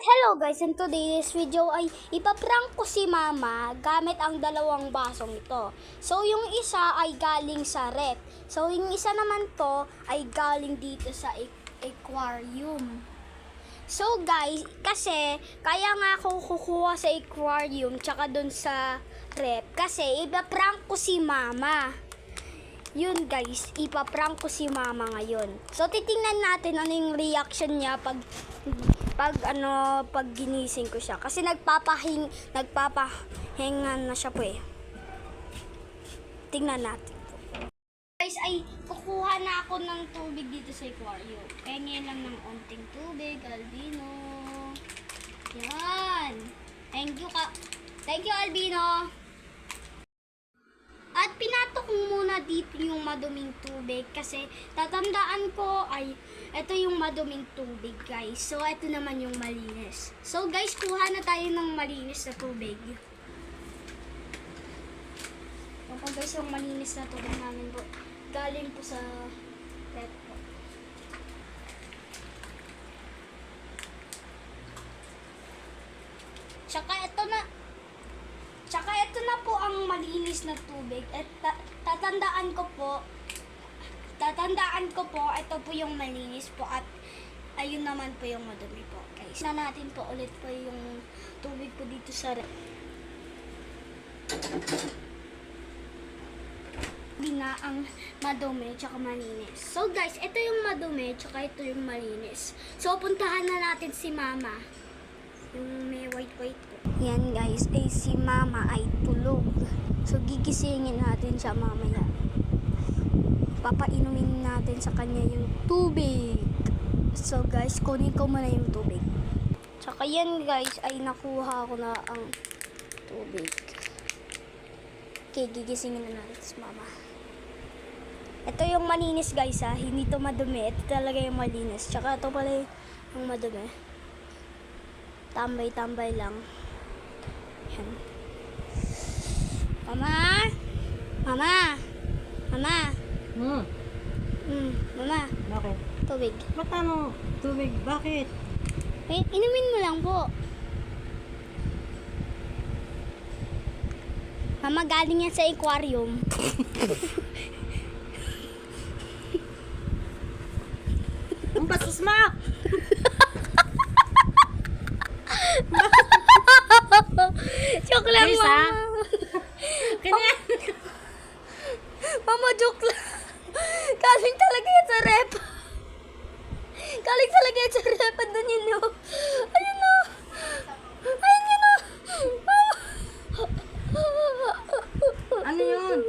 Hello guys, in today's video ay ipaprank ko si mama gamit ang dalawang basong ito. So yung isa ay galing sa rep. So yung isa naman to ay galing dito sa aquarium. So guys, kasi kaya nga ako kukuha sa aquarium tsaka dun sa rep kasi ipaprank ko si mama. Yun guys, ipaprank ko si mama ngayon. So titingnan natin ano yung reaction niya pag ginising ko siya. Kasi nagpapahinga na siya po eh. Tingnan natin po. Guys, ay kukuha na ako ng tubig dito sa aquarium. Pengin lang ng onting tubig, Albino. Yan. Thank you, Albino. At pinatok muna dito yung maduming tubig kasi tatandaan ko ay ito yung maduming tubig guys. So ito naman yung malinis. So guys, kuha na tayo ng malinis na tubig. Ito guys yung malinis na tubig namin po. Galing po sa rep po. Tsaka ito na po ang malinis na tubig. At tatandaan ko po, ito po yung malinis po at ayun naman po yung madumi po. Guys, na natin po ulit po yung tubig po dito sa rep. Hindi na ang madumi tsaka malinis. So guys, ito yung madumi tsaka ito yung malinis. So puntahan na natin si mama. Yung may white po. Yan guys, ay si mama ay tulog. So gigisingin natin siya mamaya. Papainumin natin sa kanya yung tubig. So guys, kunin ko muna yung tubig. Tsaka yan guys, ay nakuha ko na ang tubig. Okay, gigisingin na natin si mama. Ito yung malinis guys ha, hindi to madumi. Ito talaga yung malinis. Tsaka ito pala yung madumi. Tambay-tambay lang. Yan. Mama! Mama! Mama! Mama, Bakit? tubig. Ba't ano? Tubig? Bakit? Wait, inumin mo lang po. Mama, galing yan sa aquarium. Ang basos mo! Joke lang, Guys, mama. Kanya? Mama, joke lang. Galing talaga yan sa rep. Galing talaga yan sa rep. Andun yun, no? Ayun, no? Ayun yun, no? Mama. Ano yun?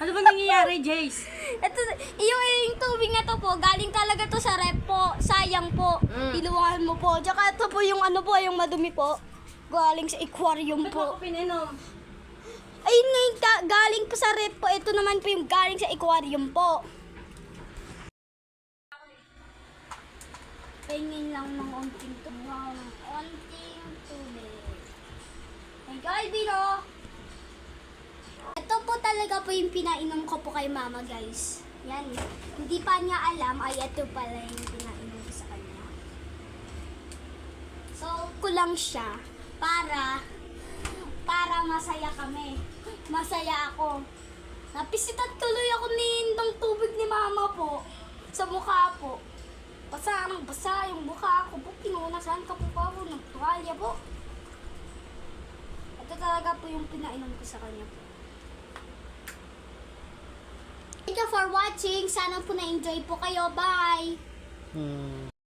Ano ba nangyayari, Jace? Ito, yung tubig na to po, galing talaga to sa rep po. Sayang po. Iluwahan mo po. Tsaka ito po yung ano po, yung madumi po. Galing sa aquarium Ba't po. ako pininom? Ayun nga yung galing po sa rep po. Ito naman po yung galing sa aquarium po. Pahingin lang ng onting tubig. Onting tubig. Thank you, Albino. Ito po talaga po yung pinainom ko po kay mama, guys. Yan. Hindi pa niya alam, ay ito pala yung pinainom ko sa kanya. So, ko lang siya para masaya kami. Masaya ako. Napisitan tuloy ako ng tubig ni mama po sa mukha po. Basa yung mukha ko po. Pinunasan ka po pa po ng tuwalya po. Ito talaga po yung pinainom ko sa kanya po. Thank you for watching. Sana po na-enjoy po kayo. Bye!